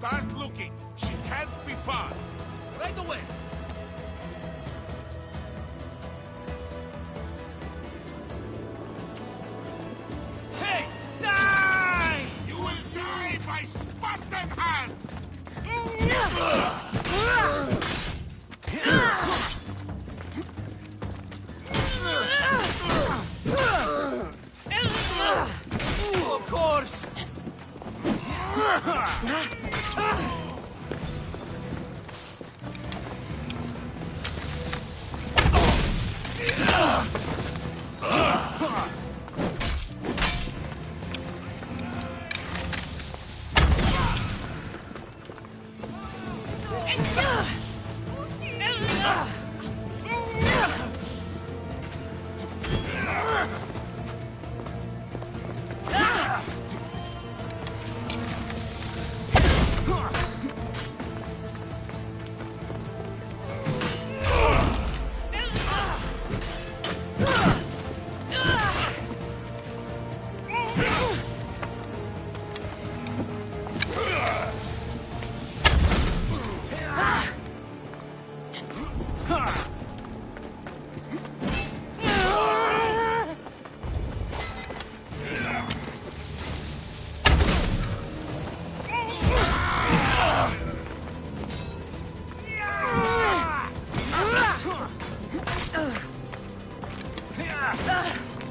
Start looking. She can't be far. Right away. Hey! Die! You will die by Spartan hands! Of course!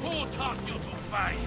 Who taught you to fight?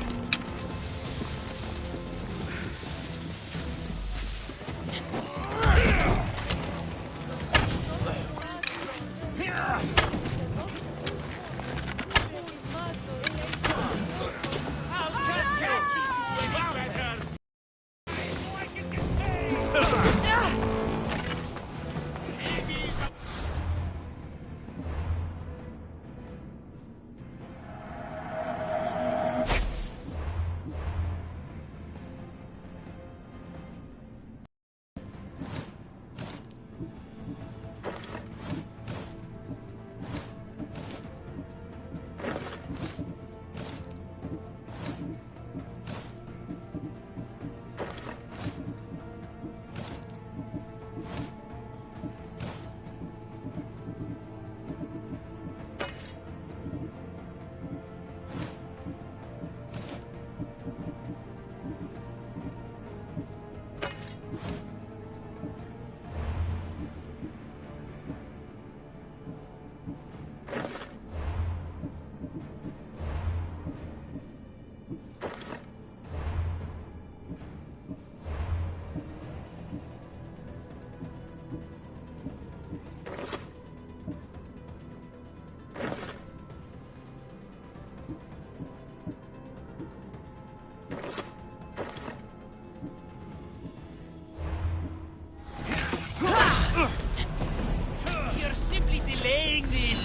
You're simply delaying this!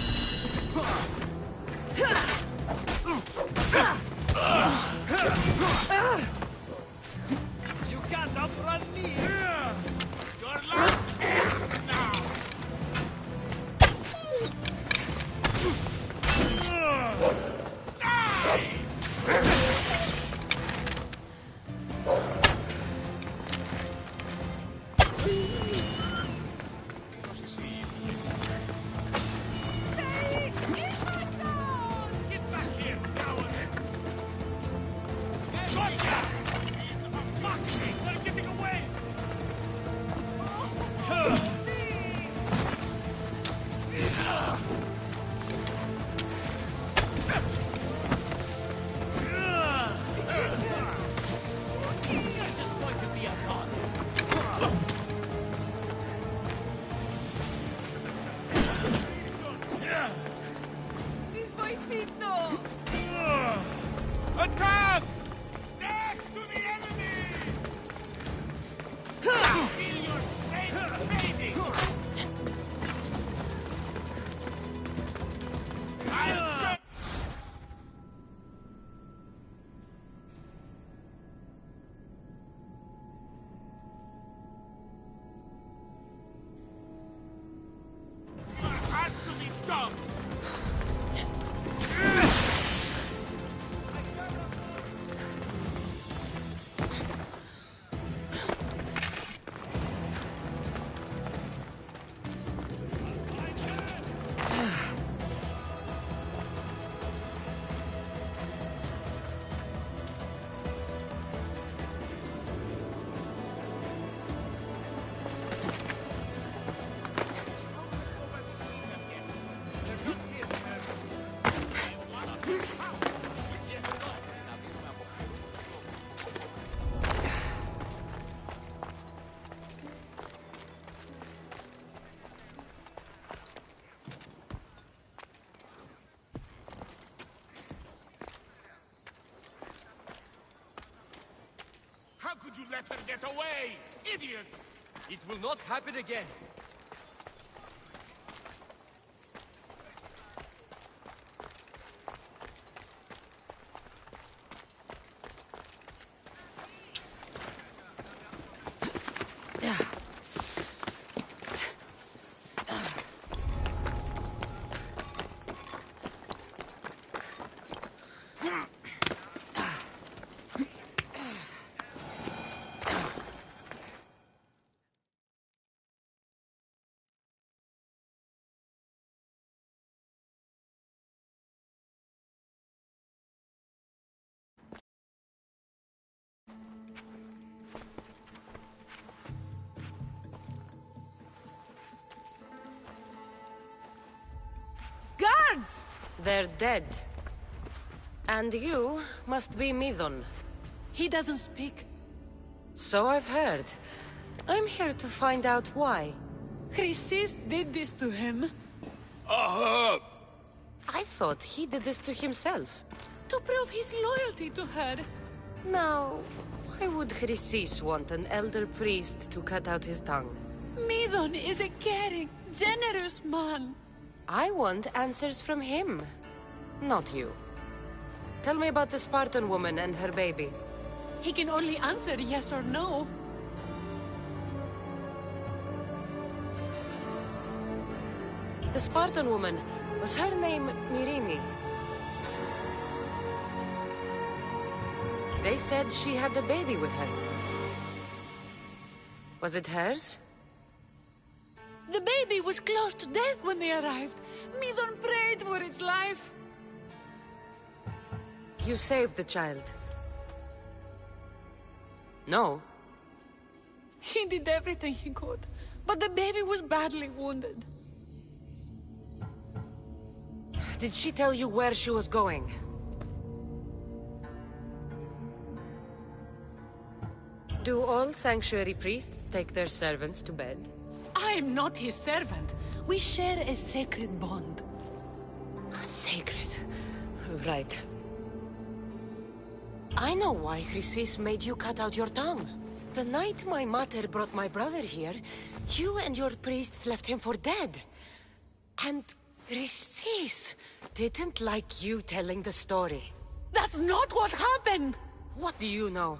You can't outrun me! Your life ends now! Get back here, coward! Gotcha! Fuck! They're getting away! You're just going to be a god! Attack! Death to the enemy! Feel your strength fading! I'll show... Your hands to the dogs! could you let her get away? Idiots! It will not happen again. Guards! They're dead. And you must be Midon. He doesn't speak. So I've heard. I'm here to find out why. Chrysis did this to him. I thought he did this to himself. To prove his loyalty to her. Now, why would Chrysis want an elder priest to cut out his tongue? Midon is a caring, generous man. I want answers from him, not you. Tell me about the Spartan woman and her baby. He can only answer yes or no. The Spartan woman, was her name Myrine? They said she had a baby with her. Was it hers? The baby was close to death when they arrived. Midon prayed for its life. You saved the child. No. He did everything he could, but the baby was badly wounded. Did she tell you where she was going? Do all sanctuary priests take their servants to bed? I am not his servant. We share a sacred bond. Sacred. Right. I know why Chrysis made you cut out your tongue. The night my mater brought my brother here, you and your priests left him for dead. And Chrysis didn't like you telling the story. That's not what happened! What do you know?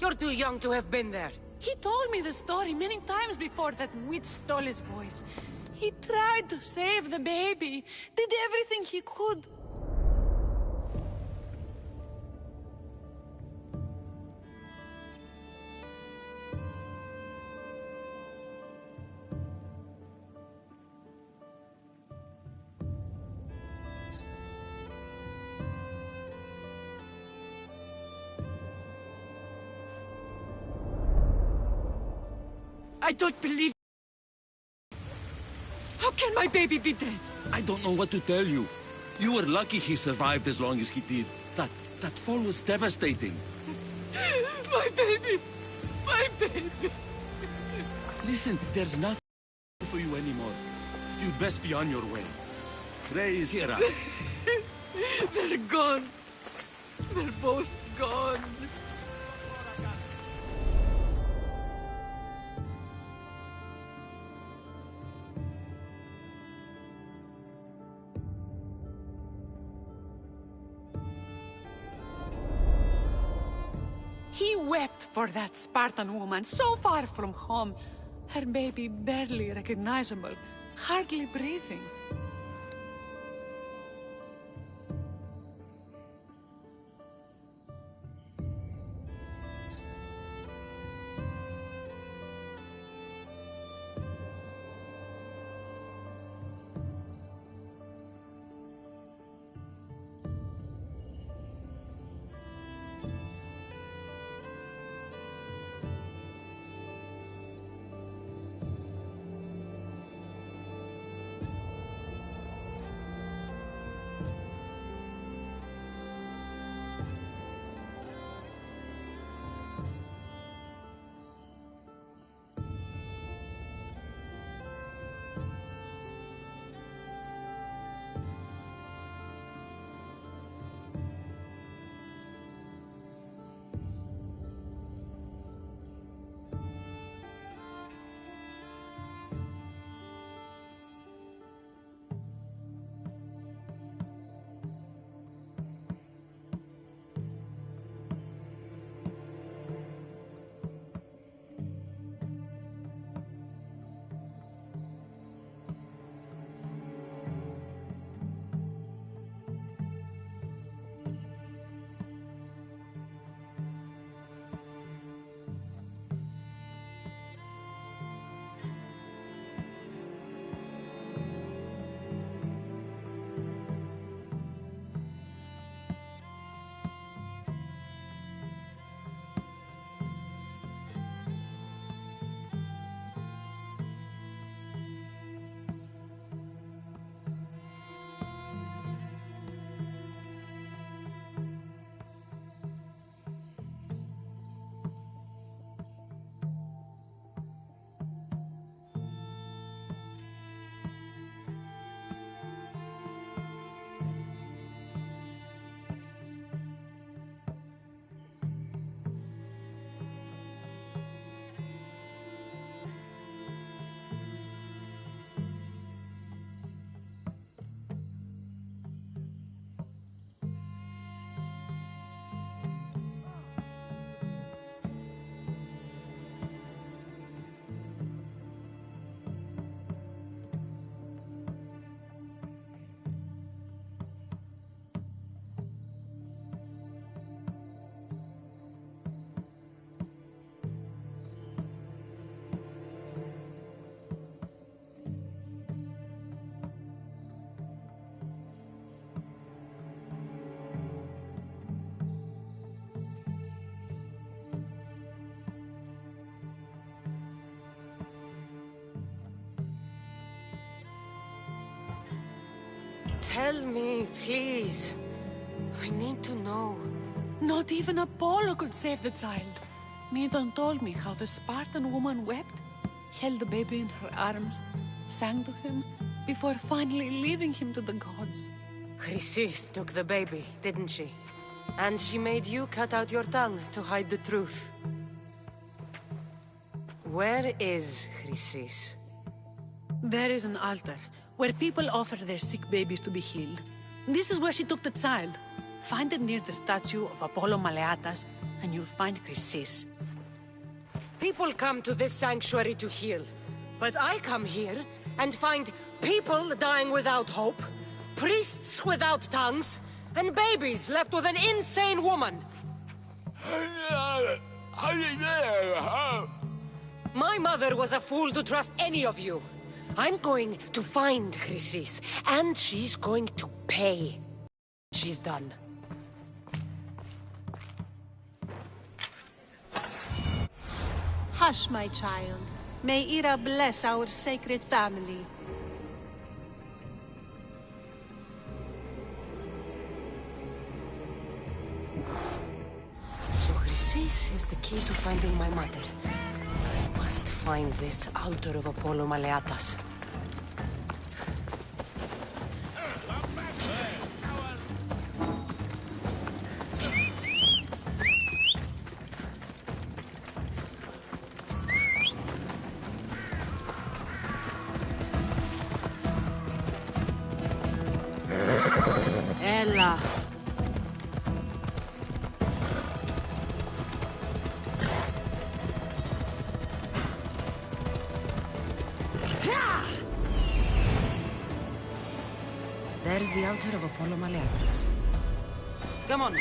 You're too young to have been there. He told me the story many times before that witch stole his voice. He tried to save the baby, did everything he could. I don't believe... How can my baby be dead? I don't know what to tell you. You were lucky he survived as long as he did. That fall was devastating. My baby! My baby! Listen, there's nothing for you anymore. You'd best be on your way. Ray is here. They're gone. They're both gone. He wept for that Spartan woman, so far from home. Her baby barely recognizable, hardly breathing. Tell me, please. I need to know. Not even Apollo could save the child. Medon told me how the Spartan woman wept, held the baby in her arms, sang to him, before finally leaving him to the gods. Chrysis took the baby, didn't she? And she made you cut out your tongue to hide the truth. Where is Chrysis? There is an altar, where people offer their sick babies to be healed. This is where she took the child. Find it near the statue of Apollo Maleatas, and you'll find Chrysis. People come to this sanctuary to heal. But I come here and find people dying without hope, priests without tongues, and babies left with an insane woman. My mother was a fool to trust any of you. I'm going to find Chrysis, and she's going to pay. She's done. Hush, my child. May Ira bless our sacred family. So Chrysis is the key to finding my mother. I must find this altar of Apollo Maleatas. Ella. There's the altar of Apollo Maleatas. Come on.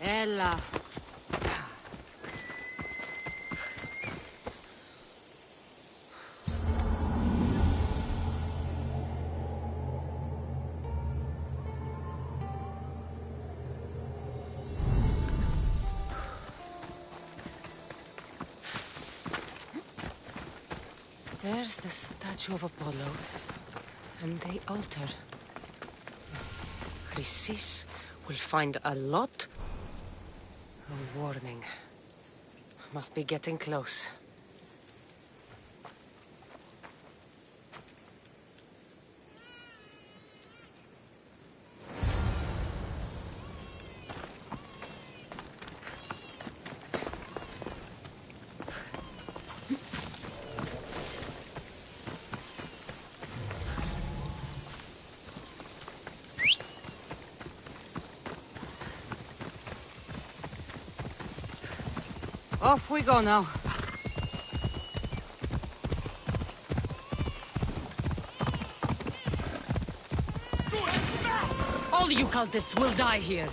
Ella. There's the statue of Apollo, and the altar. Chrysis will find a lot. A warning. Must be getting close. Off we go now. All you cultists will die here.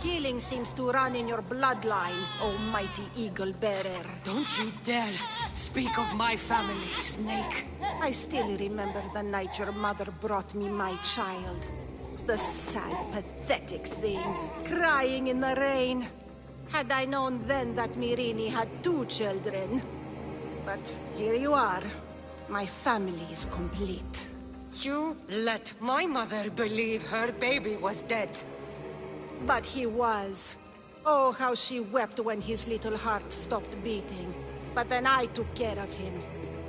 Killing seems to run in your bloodline, oh mighty eagle bearer. Don't you dare speak of my family, Snake. I still remember the night your mother brought me my child. The sad, pathetic thing, crying in the rain. Had I known then that Mirini had 2 children. But here you are. My family is complete. You let my mother believe her baby was dead. But he was. Oh, how she wept when his little heart stopped beating. But then I took care of him.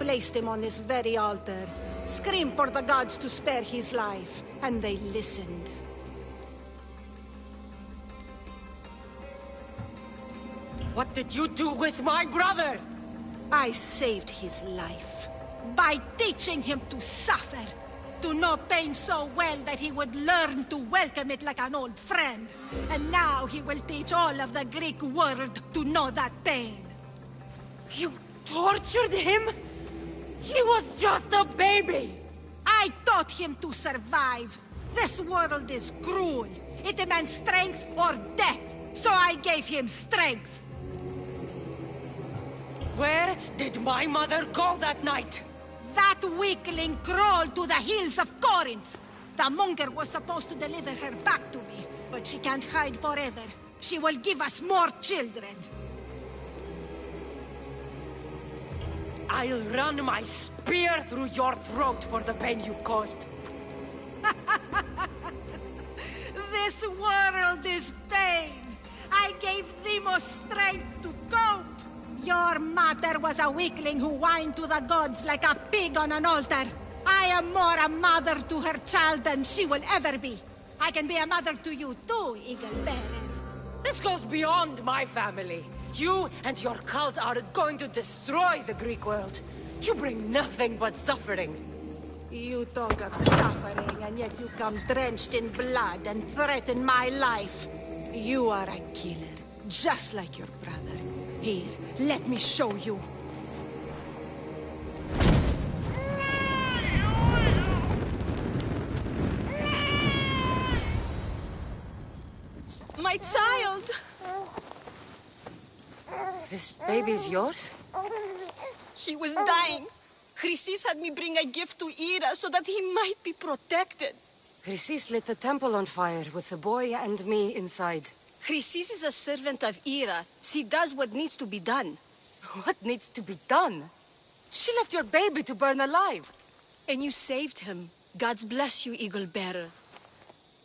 Placed him on this very altar. Screamed for the gods to spare his life. And they listened. What did you do with my brother? I saved his life. By teaching him to suffer. To know pain so well that he would learn to welcome it like an old friend. And now he will teach all of the Greek world to know that pain. You tortured him? He was just a baby! I taught him to survive. This world is cruel. It demands strength or death. So I gave him strength. Where did my mother go that night? That weakling crawled to the hills of Corinth. The monger was supposed to deliver her back to me, but she can't hide forever. She will give us more children. I'll run my spear through your throat for the pain you've caused. This world is pain. I gave Demos strength to cope. Your mother was a weakling who whined to the gods like a pig on an altar. I am more a mother to her child than she will ever be. I can be a mother to you too, Eagle Bearer. This goes beyond my family. You and your cult are going to destroy the Greek world. You bring nothing but suffering. You talk of suffering, and yet you come drenched in blood and threaten my life. You are a killer, just like your brother. Here, let me show you. My child! This baby's yours? He was dying. Chrysis had me bring a gift to Ira so that he might be protected. Chrysis lit the temple on fire with the boy and me inside. Chrysis is a servant of Ira. She does what needs to be done. What needs to be done? She left your baby to burn alive. And you saved him. God's bless you, Eagle Bearer.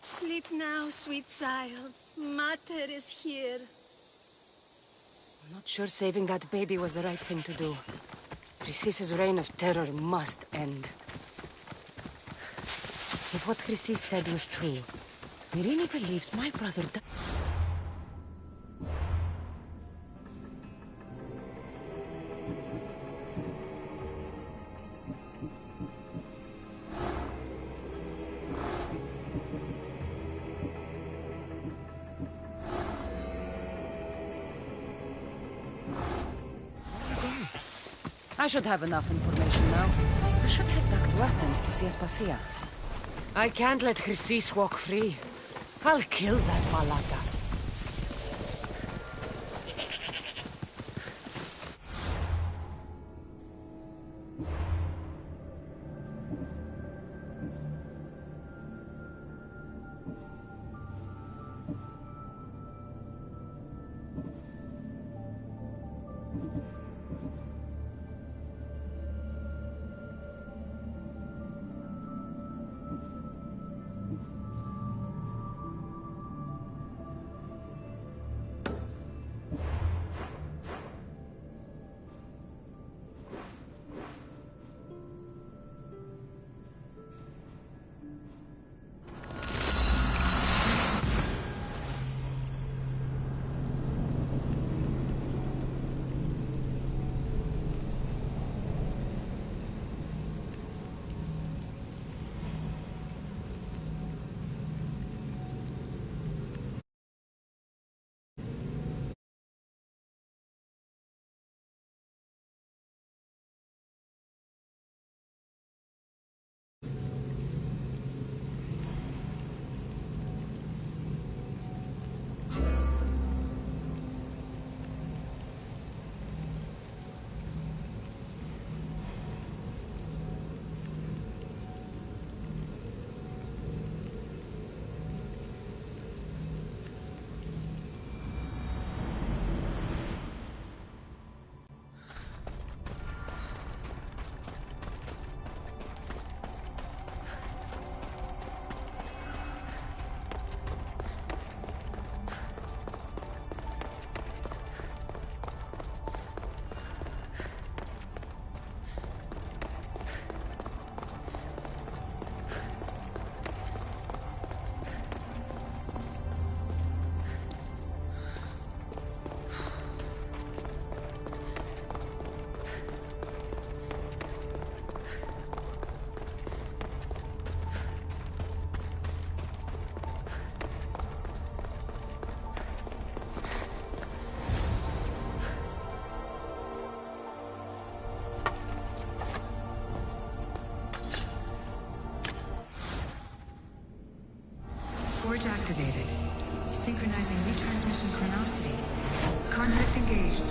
Sleep now, sweet child. Mater is here. I'm not sure saving that baby was the right thing to do. Chrysis's reign of terror must end. If what Chrysis said was true, Mirini believes my brother died. I should have enough information now. I should head back to Athens to see Aspasia. I can't let Chrysis walk free. I'll kill that Malaka. Experiencing retransmission chronicity. Contact engaged.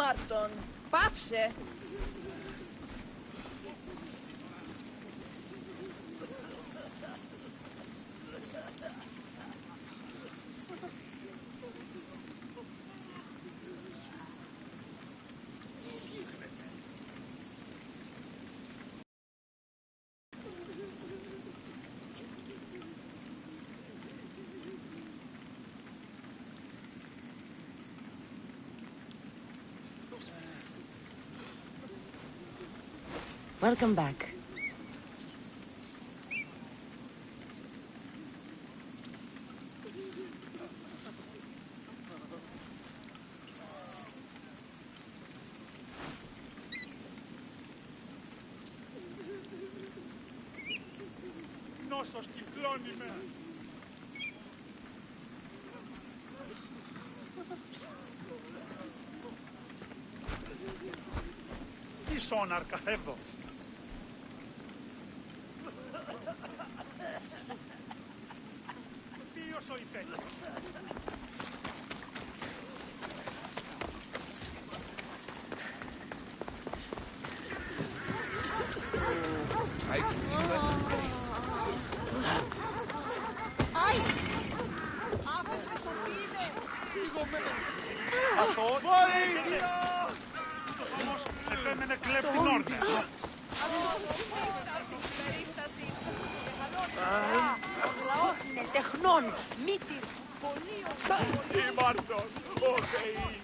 Μάρτον, πάυσε! Welcome back. Νόσος κυκλώνει με. Τι σόναρκα εδώ. Ποιος ο υπέτειος. I've seen that face. Αυτό βοήθεια! Αυτός όμως επέμενε κλέπτη όρνια. Τεχνών, μύτηρ, πολύ ωραία. Η Μάρτον, ο Θεή.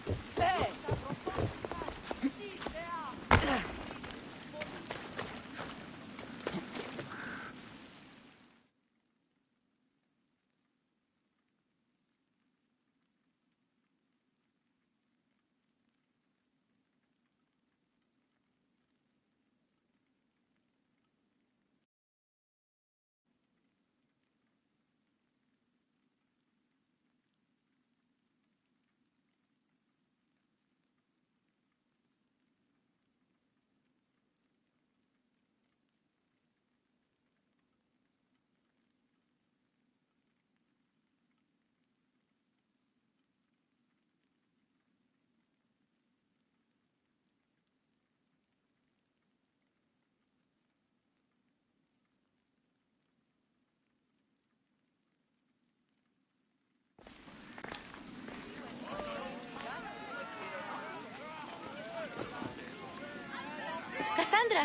Cassandra,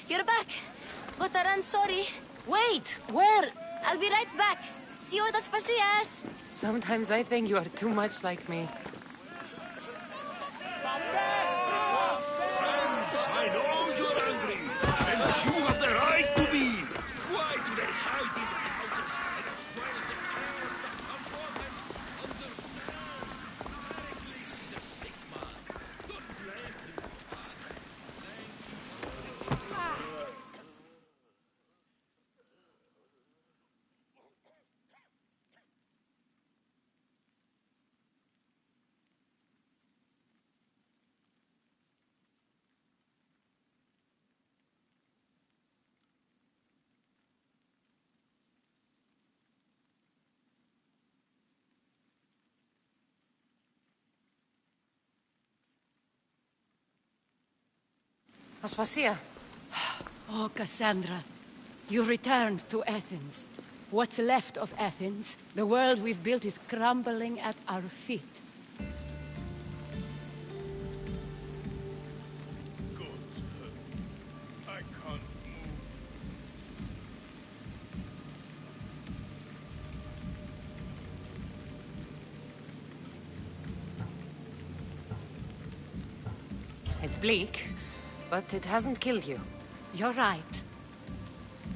you're back. Gotta run, sorry. Wait! Where? I'll be right back. See you at Aspasias. Sometimes I think you are too much like me. Friends, I know you're angry, and you have the right to be. Why do they hide in the houses and exploit the cares that come for them? Understand? Pericles is a sick man. Don't blame him for that. Aspasia. Oh, Cassandra, you returned to Athens. What's left of Athens, the world we've built is crumbling at our feet. God's help. I can't move. It's bleak, but it hasn't killed you. You're right.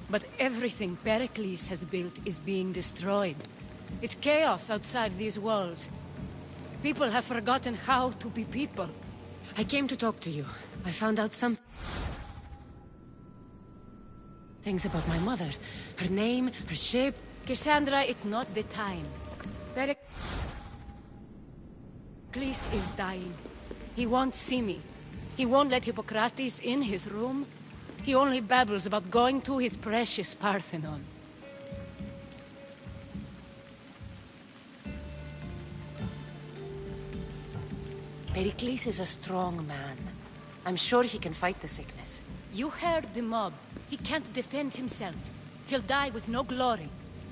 But everything Pericles has built is being destroyed. It's chaos outside these walls. People have forgotten how to be people. I came to talk to you. I found out some things about my mother. Her name, her shape. Cassandra, it's not the time. Pericles is dying. He won't see me. He won't let Hippocrates in his room. He only babbles about going to his precious Parthenon. Pericles is a strong man. I'm sure he can fight the sickness. You heard the mob. He can't defend himself. He'll die with no glory.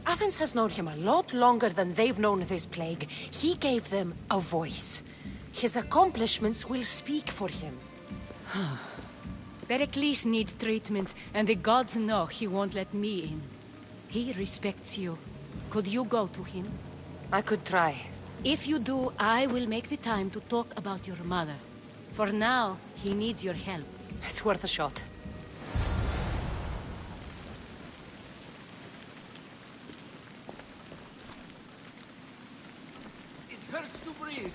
Athens has known him a lot longer than they've known this plague. He gave them a voice. His accomplishments will speak for him. Pericles needs treatment, and the gods know he won't let me in. He respects you. Could you go to him? I could try. If you do, I will make the time to talk about your mother. For now, he needs your help. It's worth a shot. It hurts to breathe.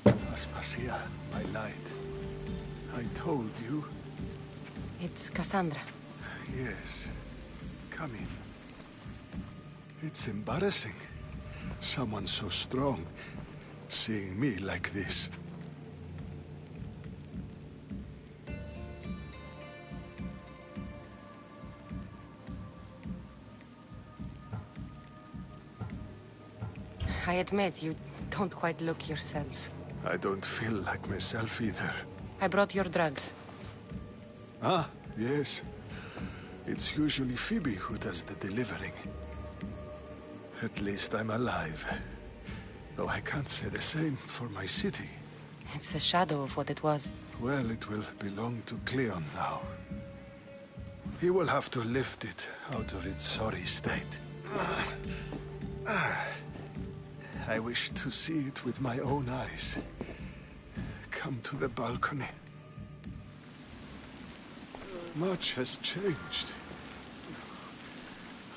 Aspasia, my light. I told you. It's Cassandra. Yes. Come in. It's embarrassing. Someone so strong, seeing me like this. I admit, you don't quite look yourself. I don't feel like myself either. I brought your drugs. Ah, yes. It's usually Phoebe who does the delivering. At least I'm alive. Though I can't say the same for my city. It's a shadow of what it was. Well, it will belong to Cleon now. He will have to lift it out of its sorry state. I wish to see it with my own eyes. Come to the balcony. Much has changed.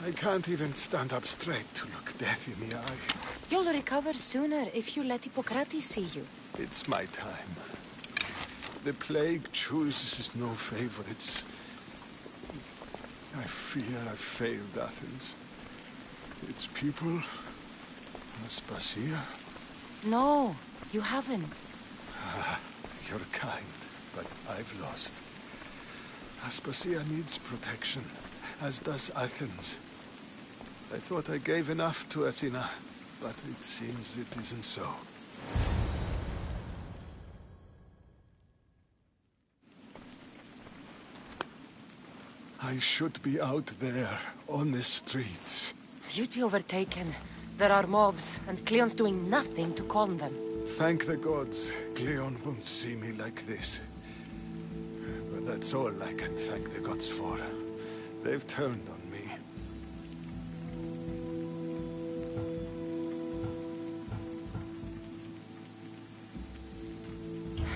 I can't even stand up straight to look death in the eye. You'll recover sooner if you let Hippocrates see you. It's my time. The plague chooses no favorites. I fear I've failed Athens. Its people... Aspasia? No, you haven't. You're kind, but I've lost. Aspasia needs protection, as does Athens. I thought I gave enough to Athena, but it seems it isn't so. I should be out there, on the streets. You'd be overtaken. There are mobs, and Cleon's doing nothing to calm them. Thank the gods, Cleon won't see me like this. But that's all I can thank the gods for. They've turned on me.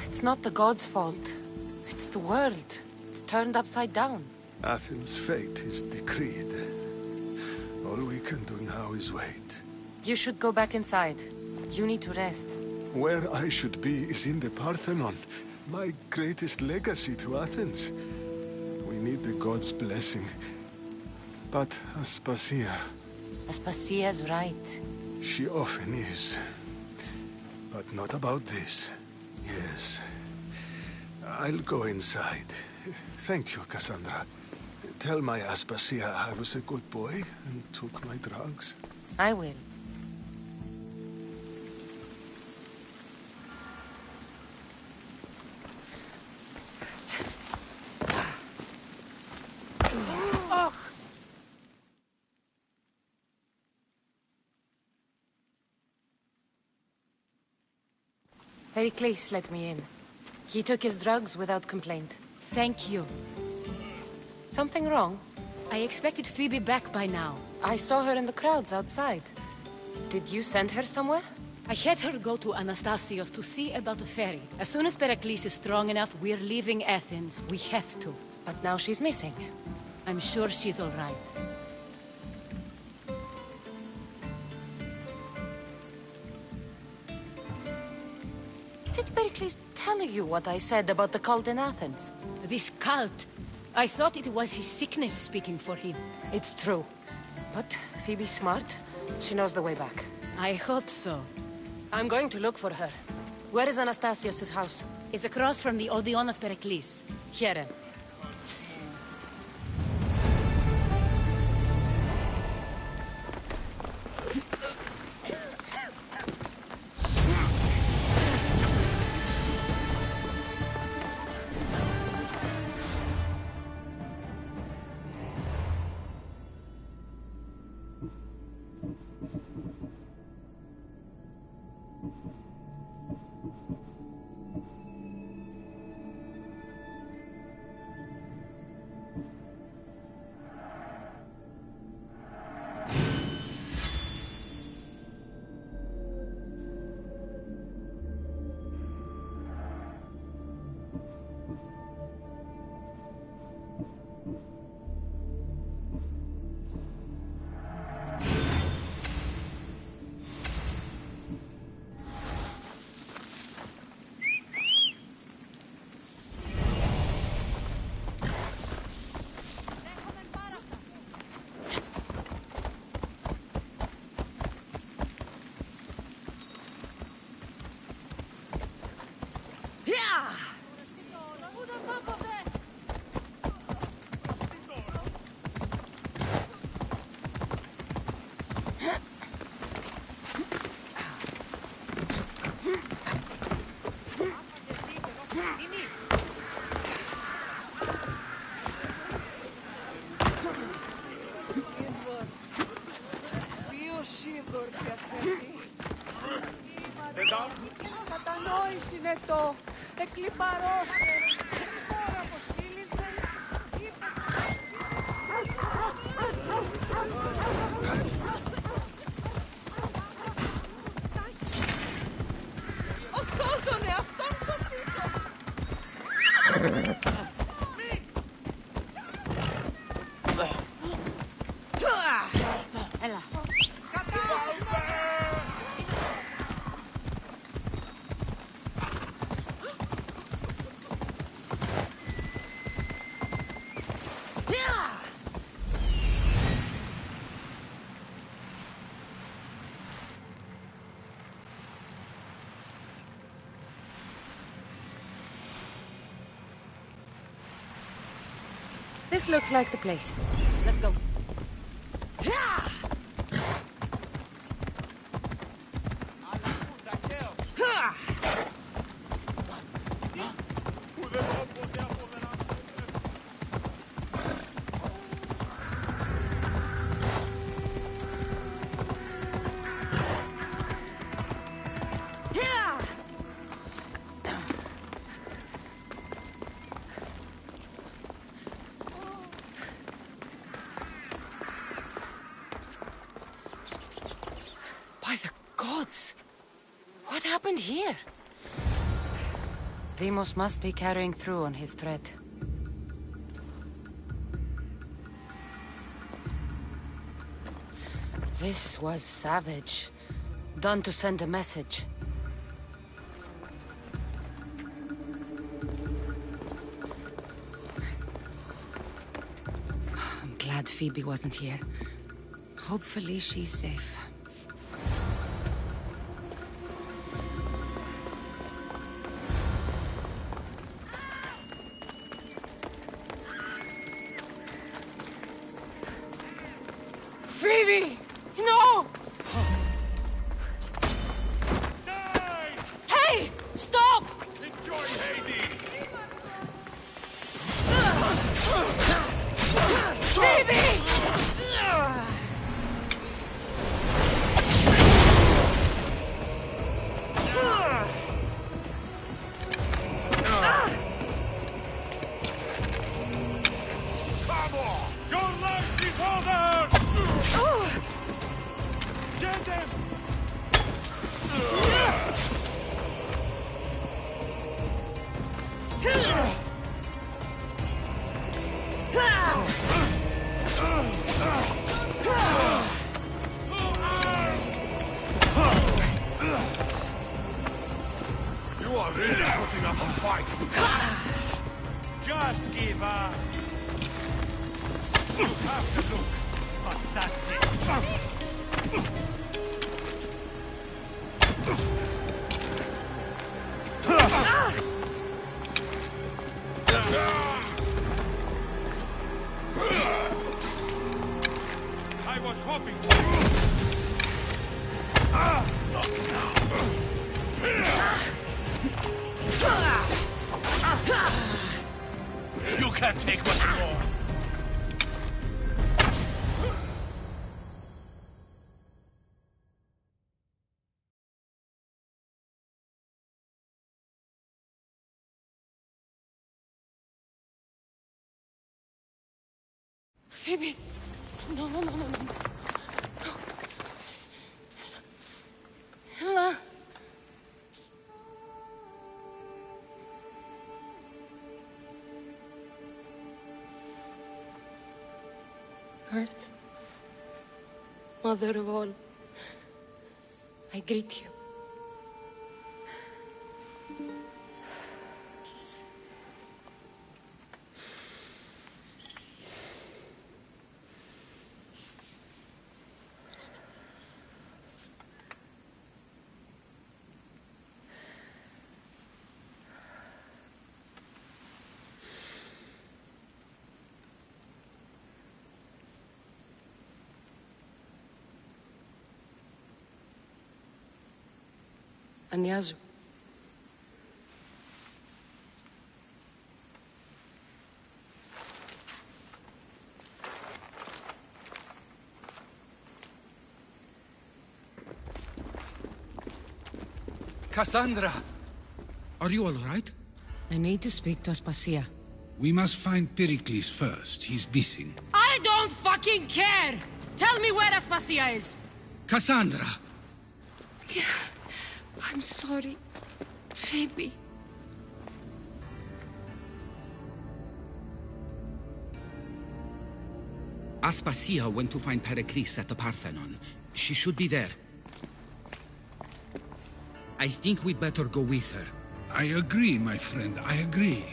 It's not the gods' fault. It's the world. It's turned upside down. Athens' fate is decreed. All we can do now is wait. You should go back inside. You need to rest. Where I should be is in the Parthenon, my greatest legacy to Athens. We need the gods' blessing. But Aspasia... Aspasia's right. She often is. But not about this. Yes. I'll go inside. Thank you, Cassandra. Tell my Aspasia I was a good boy and took my drugs. I will. Pericles let me in. He took his drugs without complaint. Thank you. Something wrong? I expected Phoebe back by now. I saw her in the crowds outside. Did you send her somewhere? I had her go to Anastasios to see about a ferry. As soon as Pericles is strong enough, we're leaving Athens. We have to. But now she's missing. I'm sure she's all right. Did Pericles tell you what I said about the cult in Athens? This cult. I thought it was his sickness speaking for him. It's true. But Phoebe's smart. She knows the way back. I hope so. I'm going to look for her. Where is Anastasios' house? It's across from the Odeon of Pericles. Here. Κατανόηση είναι το. Εκλιπαρώσε. Τώρα πως φίλης δεν... Σώσονε, αυτόν σωθείτε! Έλα. This looks like the place. Let's go. By the gods! What happened here? Deimos must be carrying through on his threat. This was savage. Done to send a message. I'm glad Phoebe wasn't here. Hopefully she's safe. Phoebe! No! Die! Hey! Stop! Enjoy Hades! Phoebe! Come on! Your life is over! Get him! You are really putting up a fight. Just give up. Have a look. That's it. I was hoping for Not now. You can't take much more. Phoebe! No, no, no, no, no. Ella! Earth, Mother of all, I greet you. Anyazu. Cassandra! Are you all right? I need to speak to Aspasia. We must find Pericles first. He's missing. I don't fucking care! Tell me where Aspasia is! Cassandra! I'm sorry, Phoebe. Aspasia went to find Pericles at the Parthenon. She should be there. I think we'd better go with her. I agree, my friend. I agree.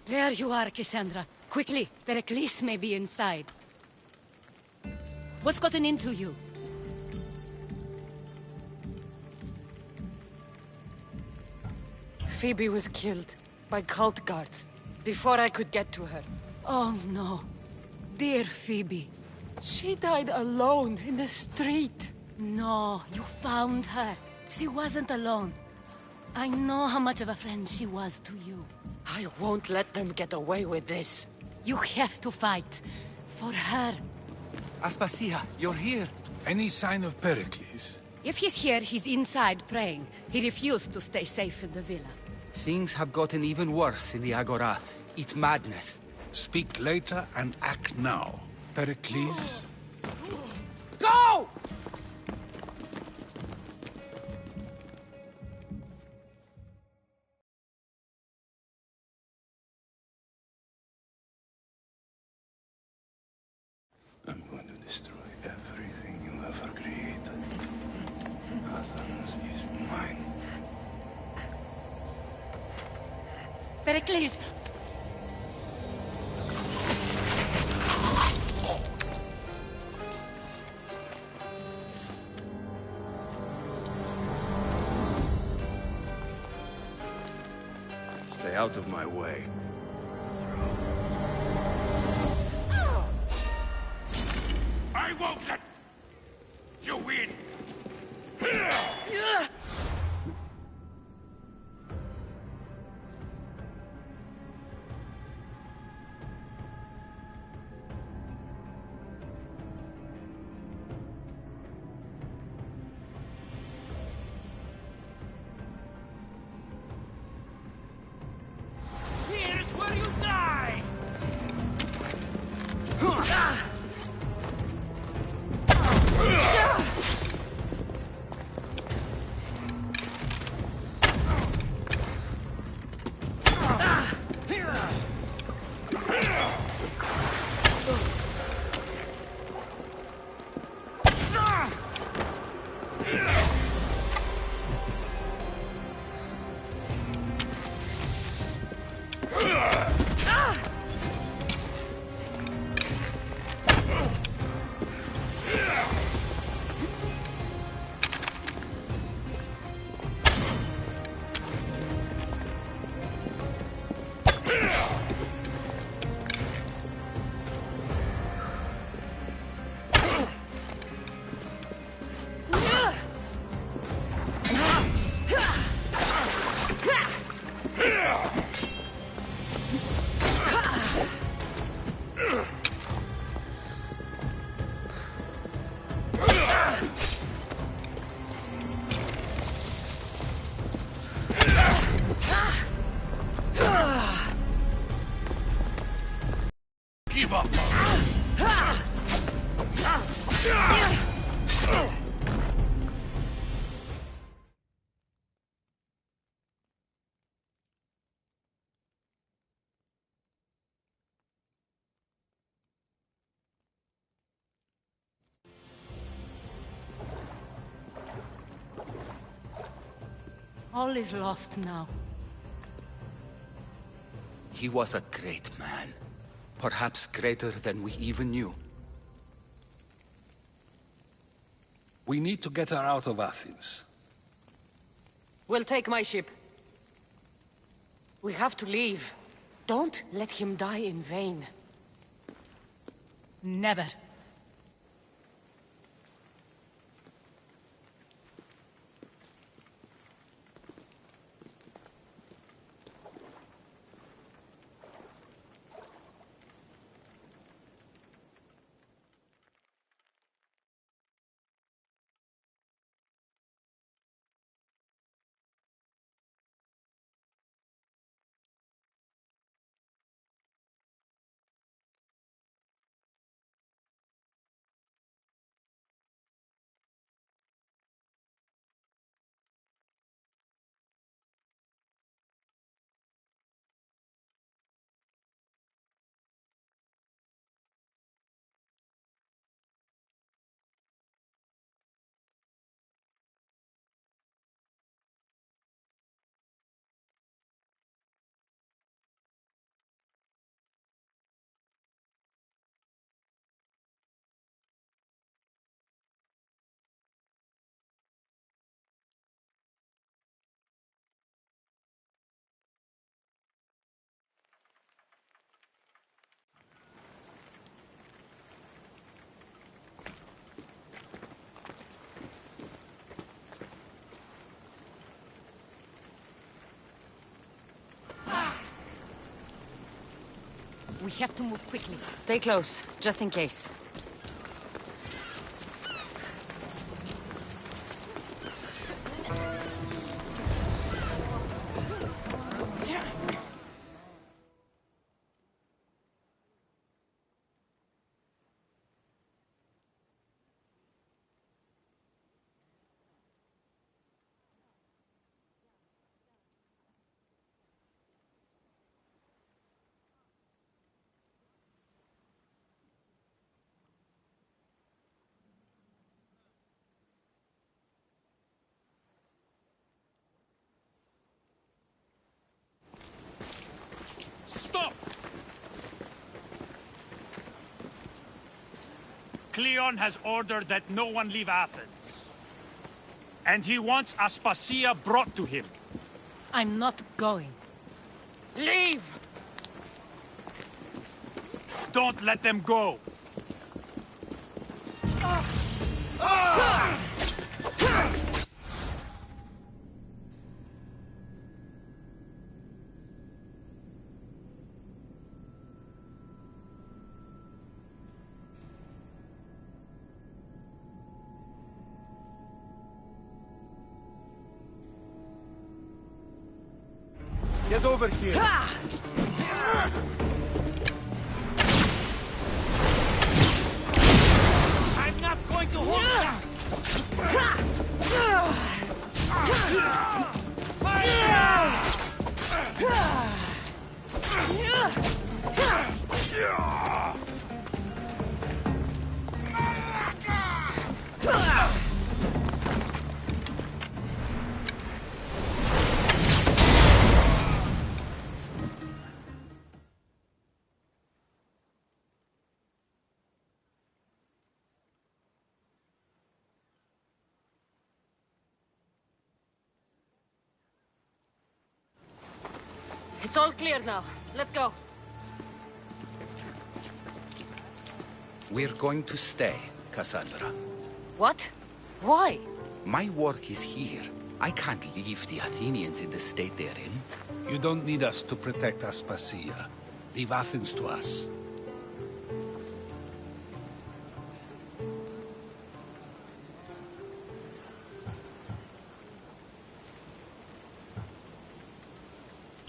There you are, Cassandra. Quickly, Pericles may be inside. What's gotten into you? Phoebe was killed by cult guards before I could get to her. Oh, no. Dear Phoebe. She died alone in the street. No, you found her. She wasn't alone. I know how much of a friend she was to you. I won't let them get away with this. You have to fight. For her. Aspasia, you're here. Any sign of Pericles? If he's here, he's inside praying. He refused to stay safe in the villa. Things have gotten even worse in the Agora. It's madness. Speak later and act now. Pericles? Go! I'm going to destroy everything you ever created. Athens is mine. Pericles! out of my way. I won't let you win! Here's where you die! Give up! All is lost now. He was a great man. Perhaps greater than we even knew. We need to get her out of Athens. We'll take my ship. We have to leave. Don't let him die in vain. Never. We have to move quickly. Stay close, just in case. Stop! Cleon has ordered that no one leave Athens. And he wants Aspasia brought to him. I'm not going. Leave! Don't let them go! Get over here! I'm not going to hold back! It's all clear now. Let's go. We're going to stay, Cassandra. What? Why? My work is here. I can't leave the Athenians in the state they're in. You don't need us to protect Aspasia. Leave Athens to us.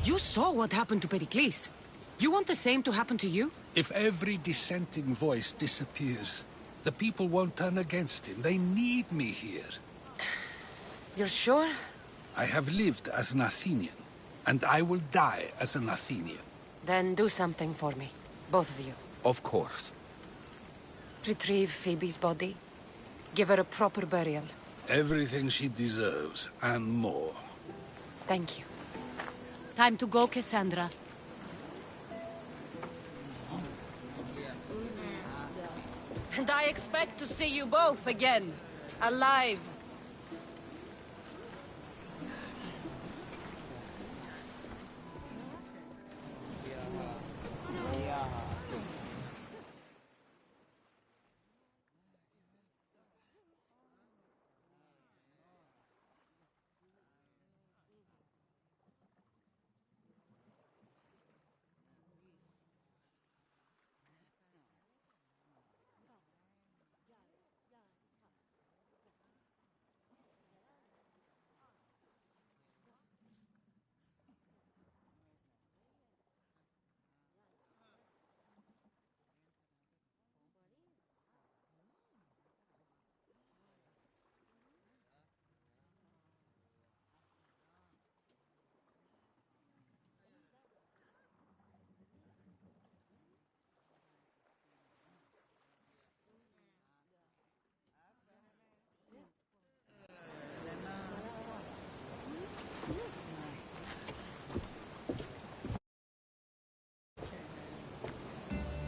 You saw what happened to Pericles. You want the same to happen to you? If every dissenting voice disappears, the people won't turn against him. They need me here. You're sure? I have lived as an Athenian, and I will die as an Athenian. Then do something for me. Both of you. Of course. Retrieve Phoebe's body. Give her a proper burial. Everything she deserves, and more. Thank you. Time to go, Cassandra. And I expect to see you both again. Alive.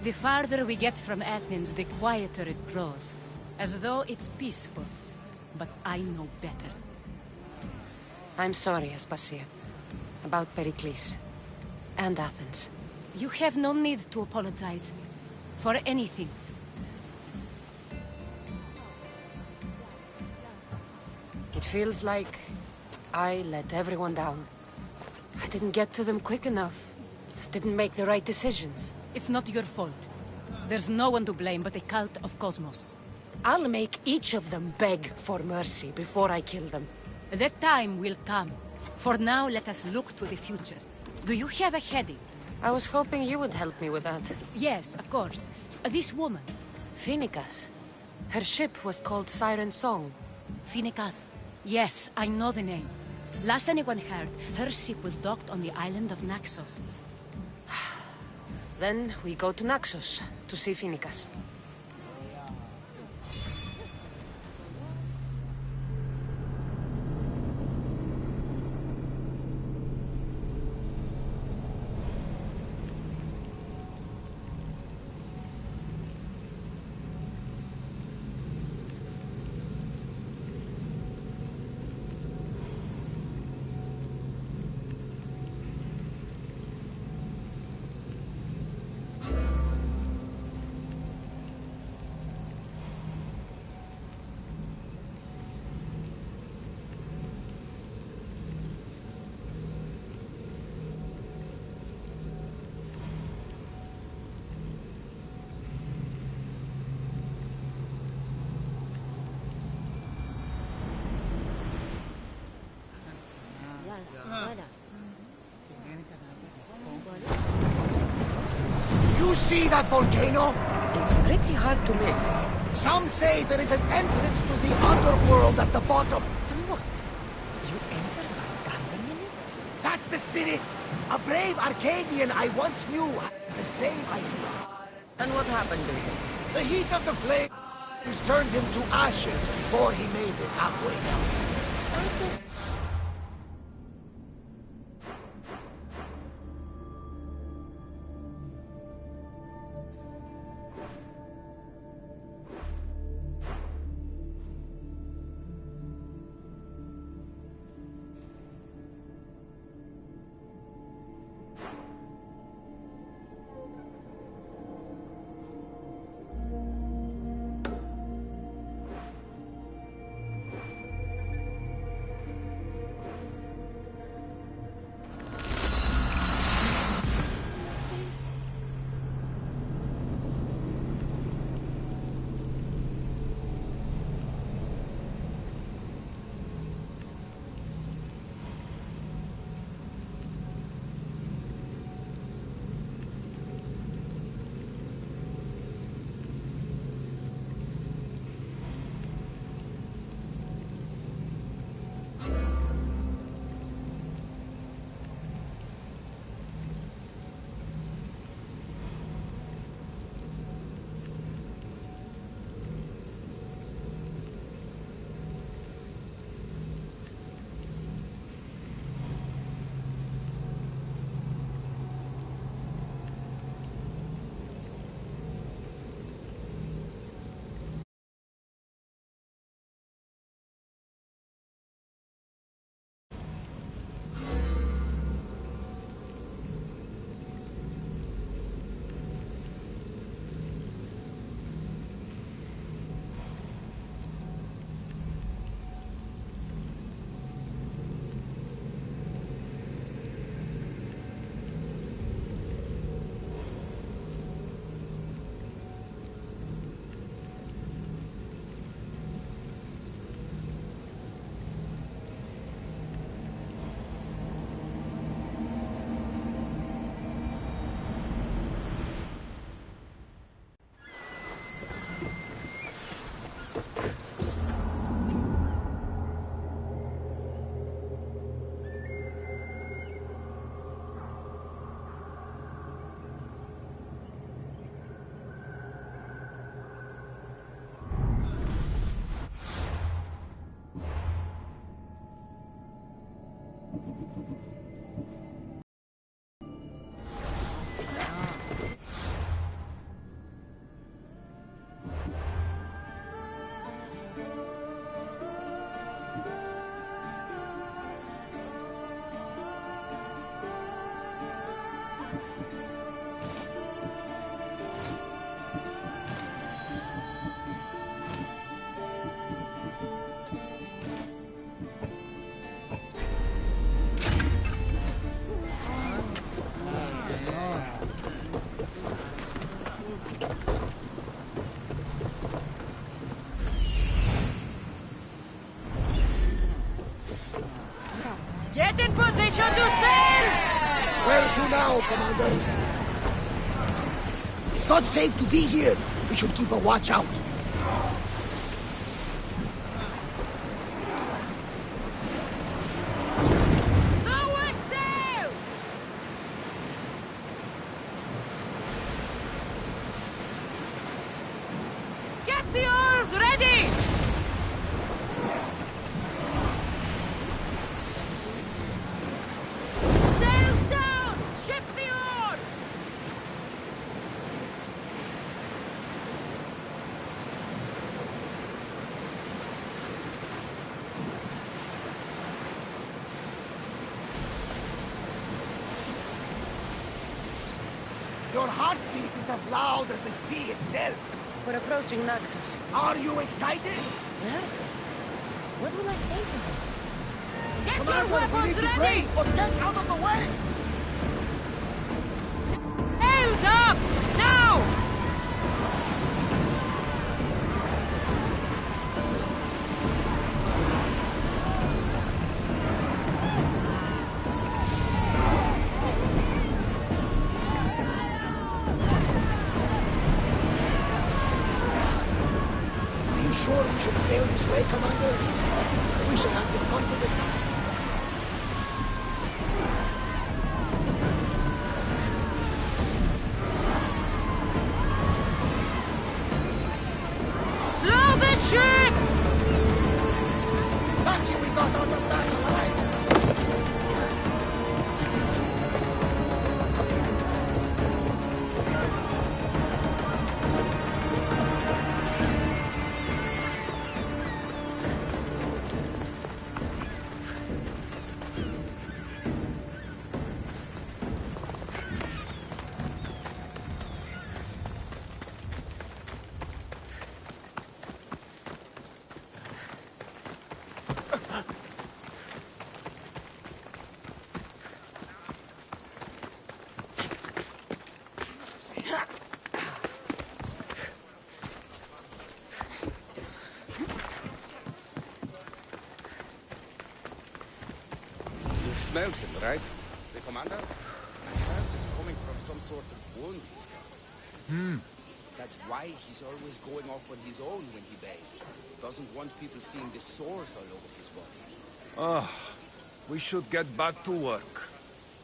The farther we get from Athens, the quieter it grows. As though it's peaceful. But I know better. I'm sorry, Aspasia. About Pericles. And Athens. You have no need to apologize. For anything. It feels like I let everyone down. I didn't get to them quick enough. I didn't make the right decisions. It's not your fault. There's no one to blame but the cult of Cosmos. I'll make each of them beg for mercy before I kill them. That time will come. For now, let us look to the future. Do you have a heading? I was hoping you would help me with that. Yes, of course. This woman. Phoenicas. Her ship was called Siren Song. Phoenicas. Yes, I know the name. Last anyone heard, her ship was docked on the island of Naxos. Then we go to Naxos to see Phoenicas. You see that volcano? It's pretty hard to miss. Some say there is an entrance to the underworld at the bottom. And what? You enter by diving in it? That's the spirit! A brave Arcadian I once knew had the same idea. And what happened to him? The heat of the flames turned him to ashes before he made it halfway down. Get in position to sail! Where to now, Commander? It's not safe to be here. We should keep a watch out. Lower sail! Get the oars ready! Sails down! Ship the oars! Your heartbeat is as loud as the sea itself. We're approaching Naxos. Are you excited? Nervous? What will I say to him? Get your Commander, we weapons need to ready! brace, but get out of the way! Sails up! Now! smelled him, right? The commander? I heard it's coming from some sort of wound he's got. That's why he's always going off on his own when he bathes. Doesn't want people seeing the sores all over his body. Ah, we should get back to work.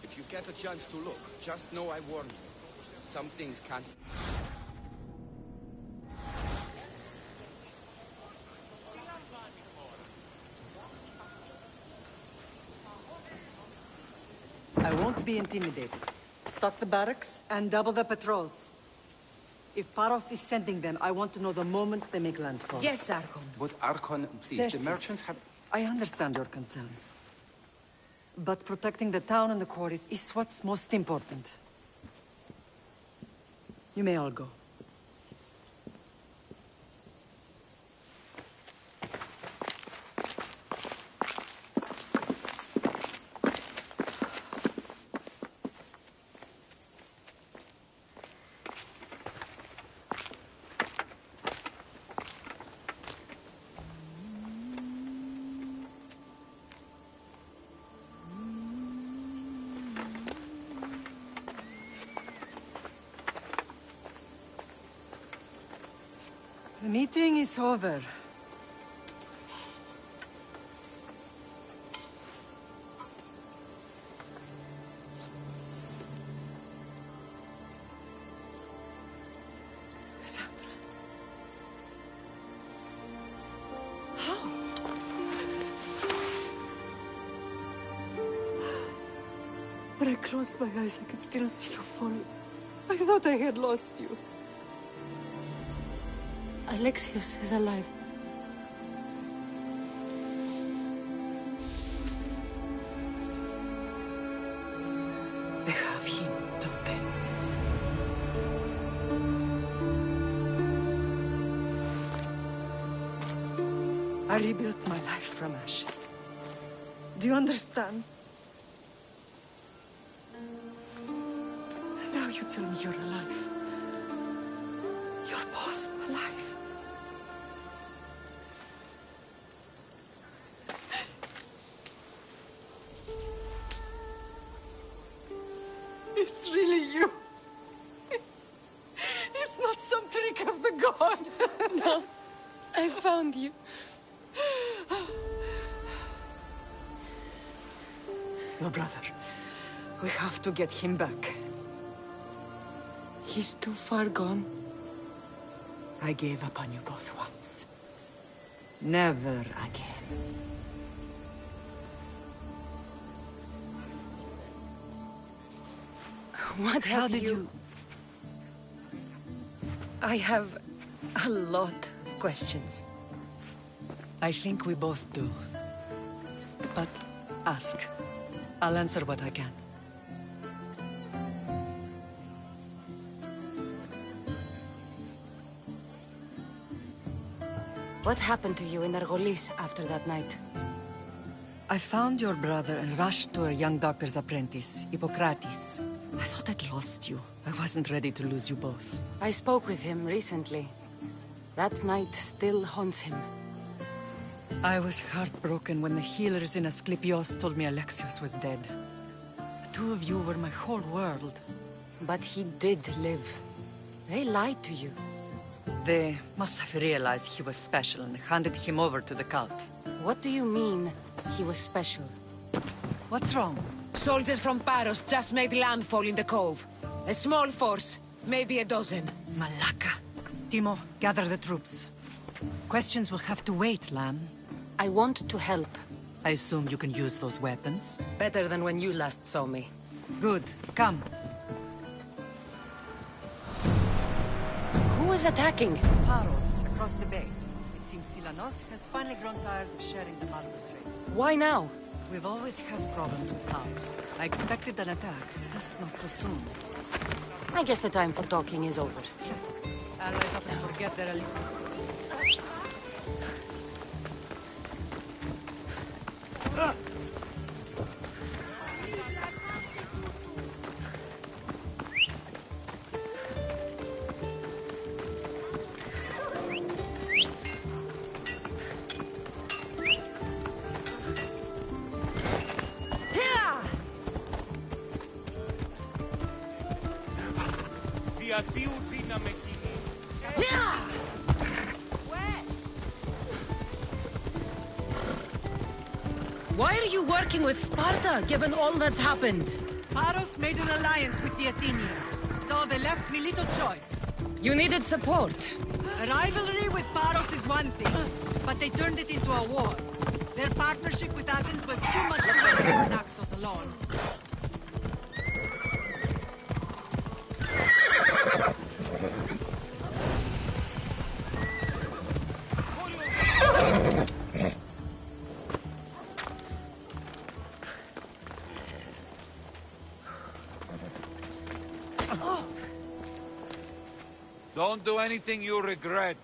If you get a chance to look, just know I warned you. Some things can't... I won't be intimidated. Stock the barracks and double the patrols. If Paros is sending them, I want to know the moment they make landfall. Yes, Archon. But Archon, please, Xerxes, the merchants have... I understand your concerns. But protecting the town and the quarries is what's most important. You may all go. The meeting is over. Cassandra. How? When I closed my eyes, I could still see you fall. I thought I had lost you. Alexios is alive. They have him, don't they? I rebuilt my life from ashes. Do you understand? Now you tell me you're alive. You're both alive. It's really you. It's not some trick of the gods. No, I found you. Your brother. We have to get him back. He's too far gone. I gave up on you both once. Never again. What How have did you... I have a lot of questions. I think we both do. But ask. I'll answer what I can. What happened to you in Argolis after that night? I found your brother and rushed to a young doctor's apprentice, Hippocrates. I thought I'd lost you. I wasn't ready to lose you both. I spoke with him recently. That night still haunts him. I was heartbroken when the healers in Asclepios told me Alexios was dead. The two of you were my whole world. But he did live. They lied to you. They must have realized he was special and handed him over to the cult. What do you mean, he was special? What's wrong? Soldiers from Paros just made landfall in the cove. A small force, maybe a dozen. Malaka. Timo, gather the troops. Questions will have to wait, Lamb. I want to help. I assume you can use those weapons? Better than when you last saw me. Good. Come. Who is attacking? Paros, across the bay. It seems Silanos has finally grown tired of sharing the marble trade. Why now? We've always had problems with cows. I expected an attack, just not so soon. I guess the time for talking is over. Allies often forget their... Why are you working with Sparta, given all that's happened? Paros made an alliance with the Athenians, so they left me little choice. You needed support. A rivalry with Paros is one thing, but they turned it into a war. Their partnership with Athens was too much to weather for Naxos alone. Don't do anything you regret.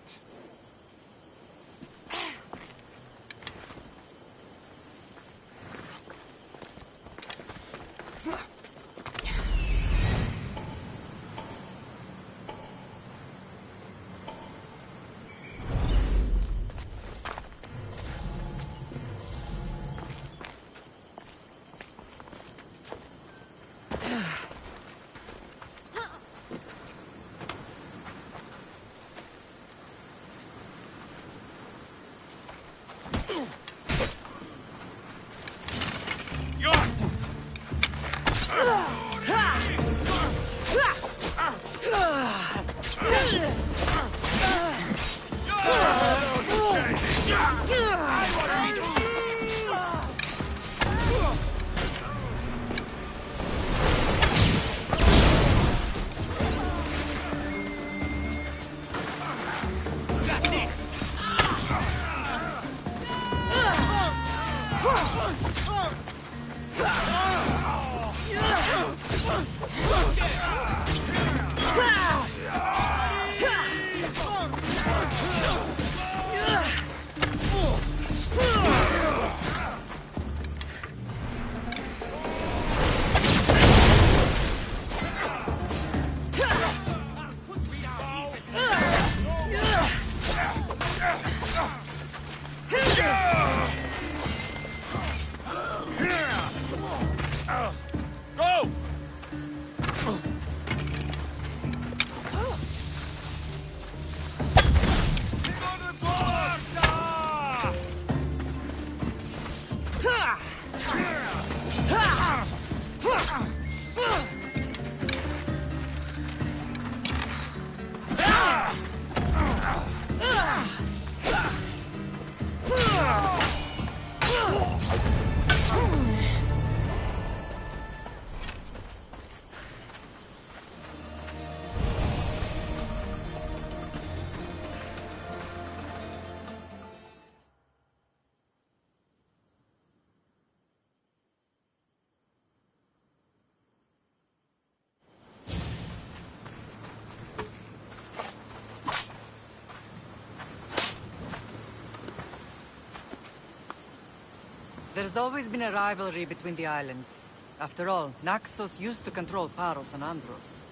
There's always been a rivalry between the islands. After all, Naxos used to control Paros and Andros.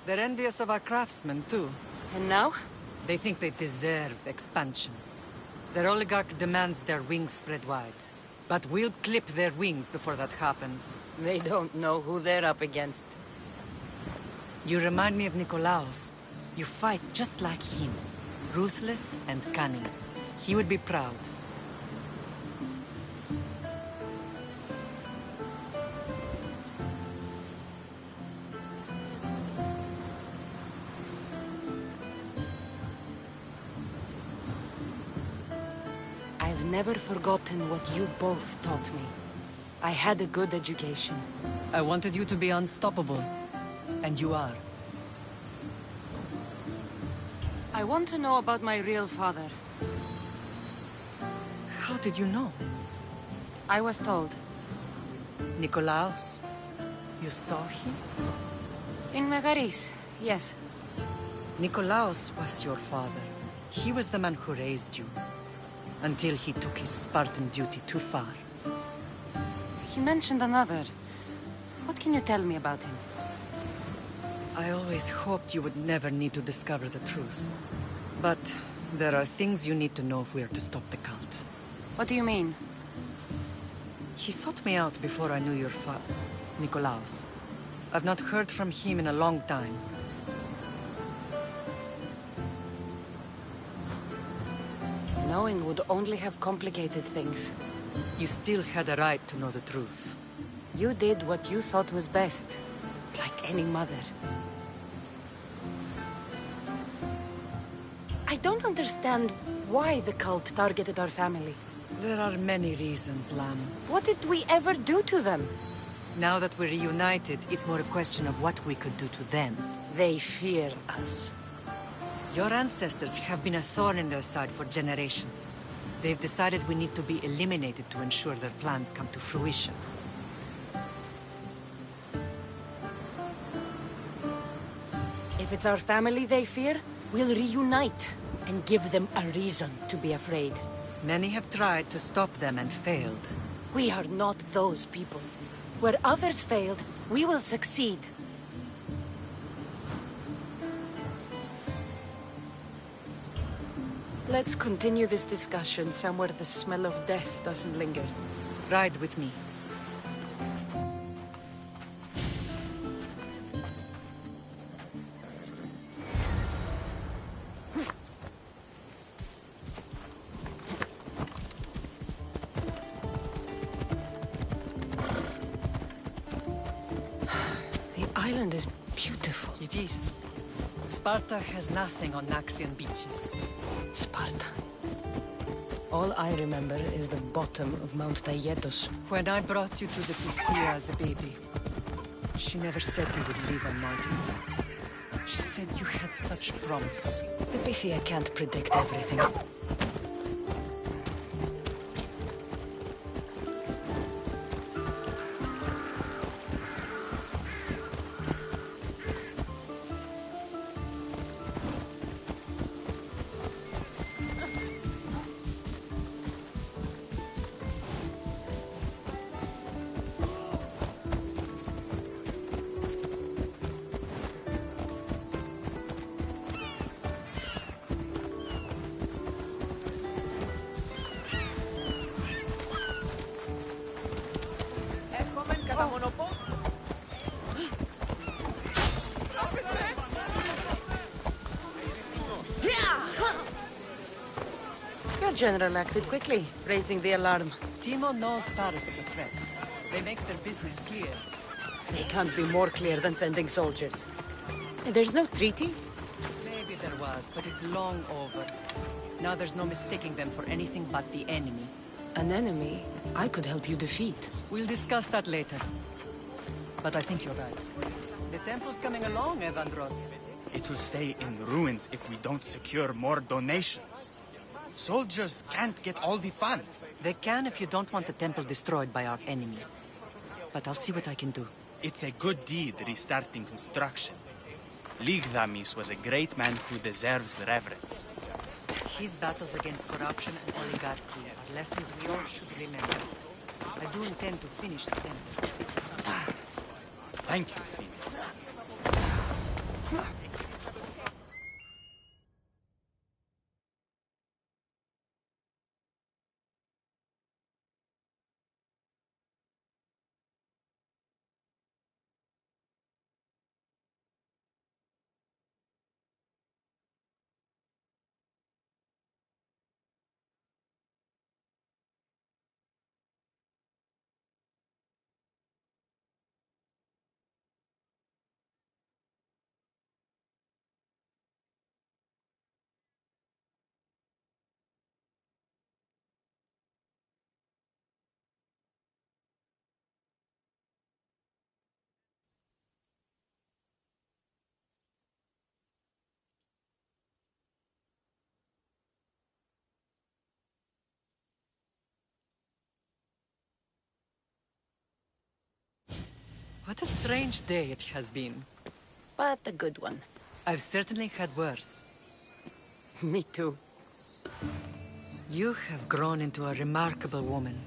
They're envious of our craftsmen, too. And now? They think they deserve expansion. Their oligarch demands their wings spread wide. But we'll clip their wings before that happens. They don't know who they're up against. You remind me of Nikolaos. You fight just like him. Ruthless and cunning. He would be proud. I've never forgotten what you both taught me. I had a good education. I wanted you to be unstoppable. And you are. I want to know about my real father. How did you know? I was told. Nikolaos? You saw him? In Megaris, yes. Nikolaos was your father. He was the man who raised you. Until he took his Spartan duty too far. He mentioned another. What can you tell me about him? I always hoped you would never need to discover the truth. But there are things you need to know if we are to stop the cult. What do you mean? He sought me out before I knew your Nikolaos. I've not heard from him in a long time. Knowing would only have complicated things. You still had a right to know the truth. You did what you thought was best, like any mother. I don't understand why the cult targeted our family. There are many reasons, Lamb. What did we ever do to them? Now that we're reunited, it's more a question of what we could do to them. They fear us. Your ancestors have been a thorn in their side for generations. They've decided we need to be eliminated to ensure their plans come to fruition. If it's our family they fear, we'll reunite and give them a reason to be afraid. Many have tried to stop them and failed. We are not those people. Where others failed, we will succeed. Let's continue this discussion somewhere the smell of death doesn't linger. Ride with me. The island is beautiful. It is. Sparta has nothing on Naxian beaches. Sparta. All I remember is the bottom of Mount Taygetos. When I brought you to the Pythia as a baby, she never said we would live united. She said you had such promise. The Pythia can't predict everything. Your general acted quickly, raising the alarm. Timo knows Paris is a threat. They make their business clear. They can't be more clear than sending soldiers. And there's no treaty? Maybe there was, but it's long over. Now there's no mistaking them for anything but the enemy. An enemy I could help you defeat. We'll discuss that later. But I think you're right. The temple's coming along, Evandros. It will stay in ruins if we don't secure more donations. Soldiers can't get all the funds. They can if you don't want the temple destroyed by our enemy. But I'll see what I can do. It's a good deed restarting construction. Ligdamis was a great man who deserves reverence. His battles against corruption and oligarchy are lessons we all should remember. I do intend to finish the temple. Thank you, Phoenix. What a strange day it has been. But a good one. I've certainly had worse. Me too. You have grown into a remarkable woman.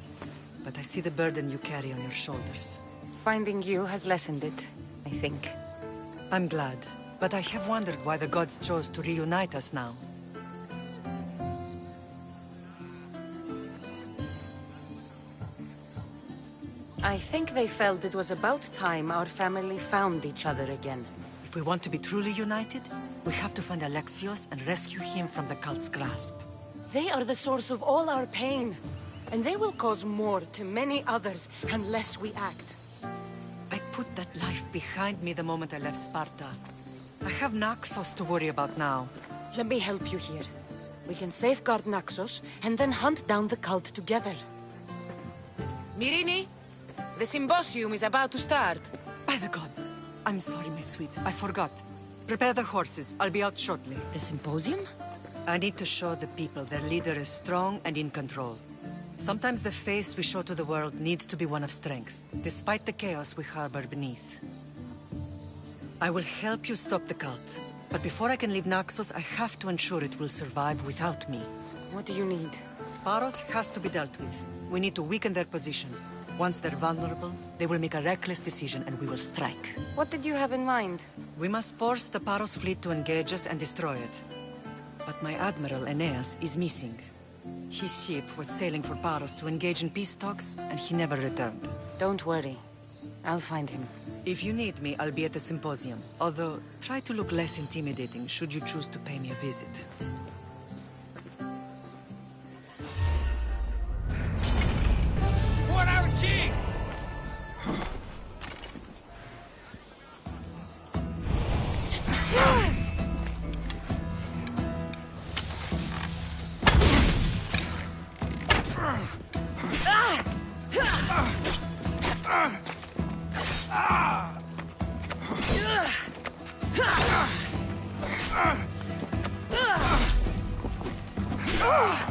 But I see the burden you carry on your shoulders. Finding you has lessened it, I think. I'm glad. But I have wondered why the gods chose to reunite us now. I think they felt it was about time our family found each other again. If we want to be truly united, we have to find Alexios and rescue him from the cult's grasp. They are the source of all our pain. And they will cause more to many others unless we act. I put that life behind me the moment I left Sparta. I have Naxos to worry about now. Let me help you here. We can safeguard Naxos, and then hunt down the cult together. Myrrine, the symposium is about to start. By the gods. I'm sorry, my sweet. I forgot. Prepare the horses. I'll be out shortly. The symposium? I need to show the people their leader is strong and in control. Sometimes the face we show to the world needs to be one of strength, despite the chaos we harbor beneath. I will help you stop the cult. But before I can leave Naxos, I have to ensure it will survive without me. What do you need? Paros has to be dealt with. We need to weaken their position. Once they're vulnerable, they will make a reckless decision and we will strike. What did you have in mind? We must force the Paros fleet to engage us and destroy it. But my admiral, Aeneas, is missing. His ship was sailing for Paros to engage in peace talks, and he never returned. Don't worry. I'll find him. If you need me, I'll be at the symposium. Although, try to look less intimidating should you choose to pay me a visit. For our king! Ah!